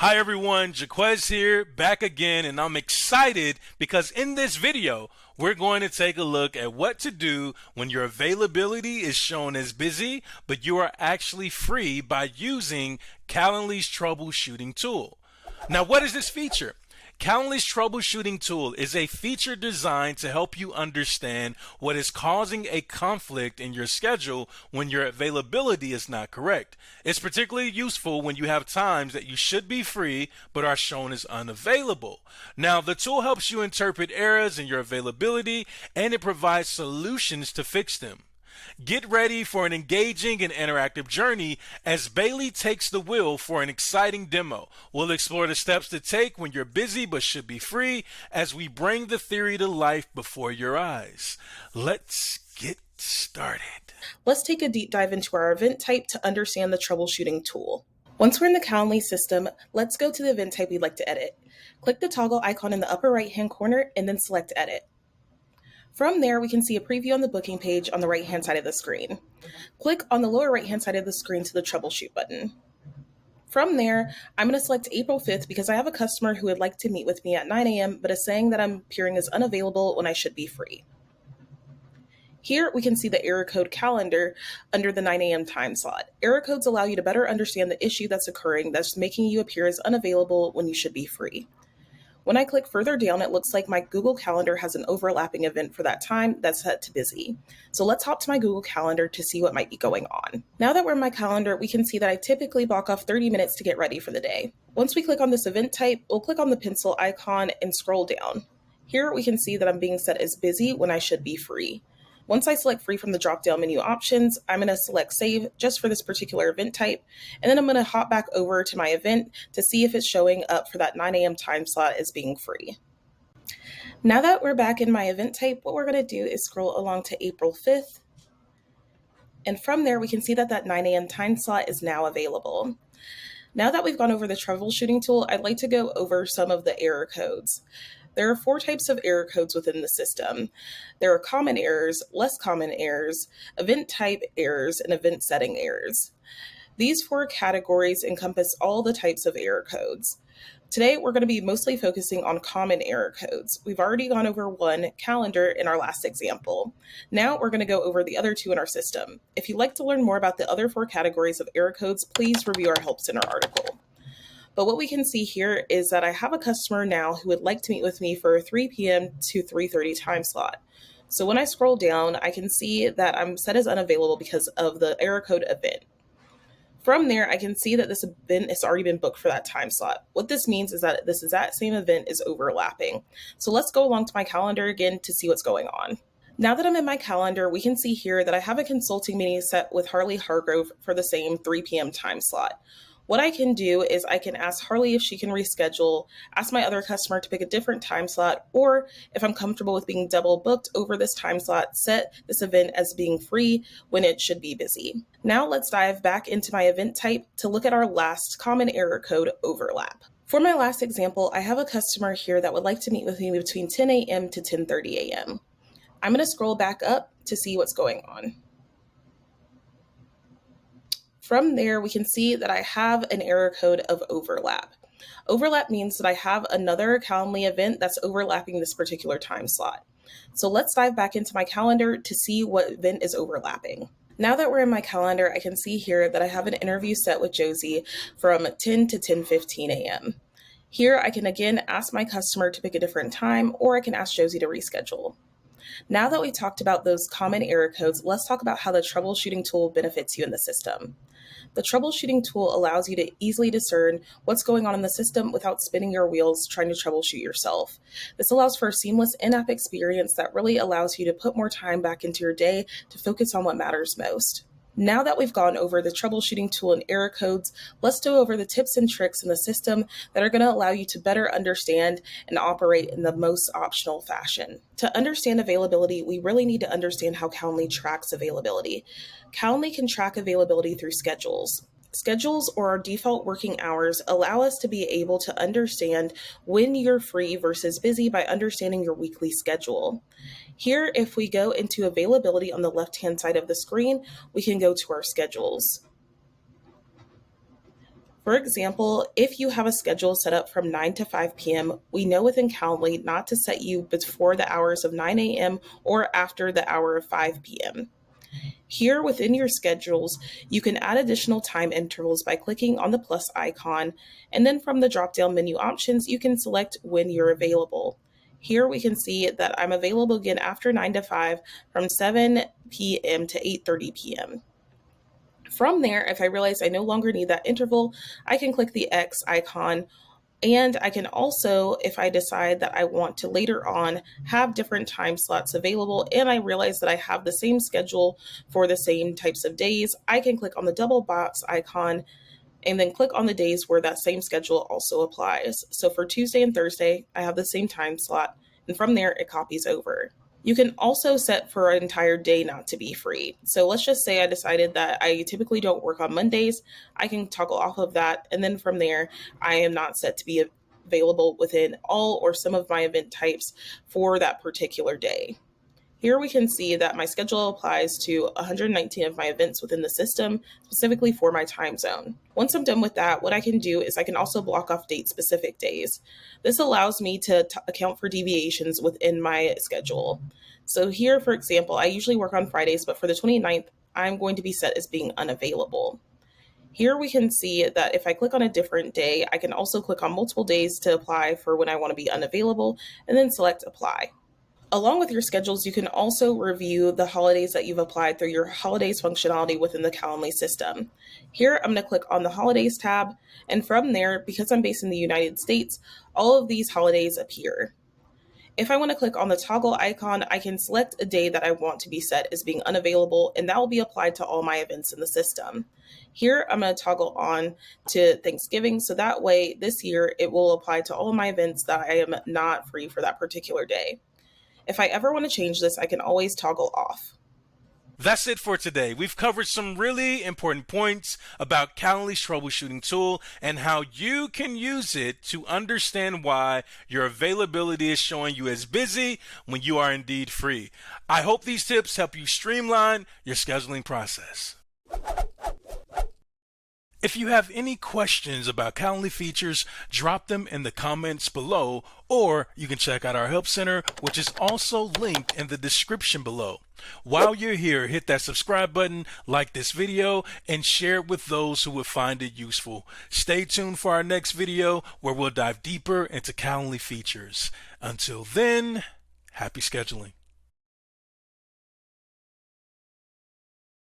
Hi everyone, Jaquez here, back again, and I'm excited because in this video, we're going to take a look at what to do when your availability is shown as busy, but you are actually free by using Calendly's troubleshooting tool. Now, what is this feature? Calendly's troubleshooting tool is a feature designed to help you understand what is causing a conflict in your schedule when your availability is not correct. It's particularly useful when you have times that you should be free but are shown as unavailable. Now, the tool helps you interpret errors in your availability and it provides solutions to fix them. Get ready for an engaging and interactive journey as Bailey takes the wheel for an exciting demo. We'll explore the steps to take when you're busy but should be free as we bring the theory to life before your eyes. Let's get started. Let's take a deep dive into our event type to understand the troubleshooting tool. Once we're in the Calendly system, let's go to the event type we'd like to edit. Click the toggle icon in the upper right-hand corner and then select Edit. From there, we can see a preview on the booking page on the right-hand side of the screen. Click on the lower right-hand side of the screen to the Troubleshoot button. From there, I'm going to select April 5th because I have a customer who would like to meet with me at 9 a.m. but is saying that I'm appearing as unavailable when I should be free. Here, we can see the error code calendar under the 9 a.m. time slot. Error codes allow you to better understand the issue that's occurring that's making you appear as unavailable when you should be free. When I click further down, it looks like my Google Calendar has an overlapping event for that time that's set to busy. So let's hop to my Google Calendar to see what might be going on. Now that we're in my calendar, we can see that I typically block off 30 minutes to get ready for the day. Once we click on this event type, we'll click on the pencil icon and scroll down. Here we can see that I'm being set as busy when I should be free. Once I select free from the drop-down menu options, I'm going to select save just for this particular event type, and then I'm going to hop back over to my event to see if it's showing up for that 9 a.m. time slot as being free. Now that we're back in my event type, what we're going to do is scroll along to April 5th, and from there we can see that that 9 a.m. time slot is now available. Now that we've gone over the troubleshooting tool, I'd like to go over some of the error codes. There are 4 types of error codes within the system. There are common errors, less common errors, event type errors, and event setting errors. These 4 categories encompass all the types of error codes. Today, we're going to be mostly focusing on common error codes. We've already gone over one, calendar, in our last example. Now we're going to go over the other 2 in our system. If you'd like to learn more about the other 4 categories of error codes, please review our Help Center article. But what we can see here is that I have a customer now who would like to meet with me for a 3 p.m. to 3:30 time slot. So when I scroll down, I can see that I'm set as unavailable because of the error code event. From there, I can see that this event has already been booked for that time slot. What this means is that this exact same event is overlapping. So let's go along to my calendar again to see what's going on. Now that I'm in my calendar, we can see here that I have a consulting meeting set with Harley Hargrove for the same 3 p.m. time slot. What I can do is I can ask Harley if she can reschedule, ask my other customer to pick a different time slot, or if I'm comfortable with being double booked over this time slot, set this event as being free when it should be busy. Now let's dive back into my event type to look at our last common error code overlap. For my last example, I have a customer here that would like to meet with me between 10 a.m. to 10:30 a.m. I'm going to scroll back up to see what's going on. From there, we can see that I have an error code of overlap. Overlap means that I have another Calendly event that's overlapping this particular time slot. So let's dive back into my calendar to see what event is overlapping. Now that we're in my calendar, I can see here that I have an interview set with Josie from 10 to 10:15 a.m. Here, I can again ask my customer to pick a different time, or I can ask Josie to reschedule. Now that we talked about those common error codes, let's talk about how the troubleshooting tool benefits you in the system. The troubleshooting tool allows you to easily discern what's going on in the system without spinning your wheels trying to troubleshoot yourself. This allows for a seamless in-app experience that really allows you to put more time back into your day to focus on what matters most. Now that we've gone over the troubleshooting tool and error codes, let's go over the tips and tricks in the system that are going to allow you to better understand and operate in the most optional fashion. To understand availability, we really need to understand how Calendly tracks availability. Calendly can track availability through schedules. Schedules, or our default working hours, allow us to be able to understand when you're free versus busy by understanding your weekly schedule. Here, if we go into availability on the left-hand side of the screen, we can go to our schedules. For example, if you have a schedule set up from 9 to 5 p.m., we know within Calendly not to set you before the hours of 9 a.m. or after the hour of 5 p.m. Here within your schedules, you can add additional time intervals by clicking on the plus icon, and then from the drop-down menu options, you can select when you're available. Here we can see that I'm available again after 9 to 5 from 7 p.m. to 8:30 p.m. From there, if I realize I no longer need that interval, I can click the X icon, and I can also, if I decide that I want to later on have different time slots available and I realize that I have the same schedule for the same types of days, I can click on the double box icon and then click on the days where that same schedule also applies. So for Tuesday and Thursday, I have the same time slot, and from there it copies over. You can also set for an entire day not to be free. So let's just say I decided that I typically don't work on Mondays. I can toggle off of that. And then from there, I am not set to be available within all or some of my event types for that particular day. Here we can see that my schedule applies to 119 of my events within the system, specifically for my time zone. Once I'm done with that, what I can do is I can also block off date-specific days. This allows me to account for deviations within my schedule. So here, for example, I usually work on Fridays, but for the 29th, I'm going to be set as being unavailable. Here we can see that if I click on a different day, I can also click on multiple days to apply for when I want to be unavailable, and then select Apply. Along with your schedules, you can also review the holidays that you've applied through your holidays functionality within the Calendly system. Here, I'm going to click on the holidays tab, and from there, because I'm based in the United States, all of these holidays appear. If I want to click on the toggle icon, I can select a day that I want to be set as being unavailable, and that will be applied to all my events in the system. Here, I'm going to toggle on to Thanksgiving, so that way this year it will apply to all of my events that I am not free for that particular day. If I ever want to change this, I can always toggle off. That's it for today. We've covered some really important points about Calendly's troubleshooting tool and how you can use it to understand why your availability is showing you as busy when you are indeed free. I hope these tips help you streamline your scheduling process. If you have any questions about Calendly features, drop them in the comments below, or you can check out our Help Center, which is also linked in the description below. While you're here, hit that subscribe button, like this video, and share it with those who would find it useful. Stay tuned for our next video where we'll dive deeper into Calendly features. Until then, happy scheduling.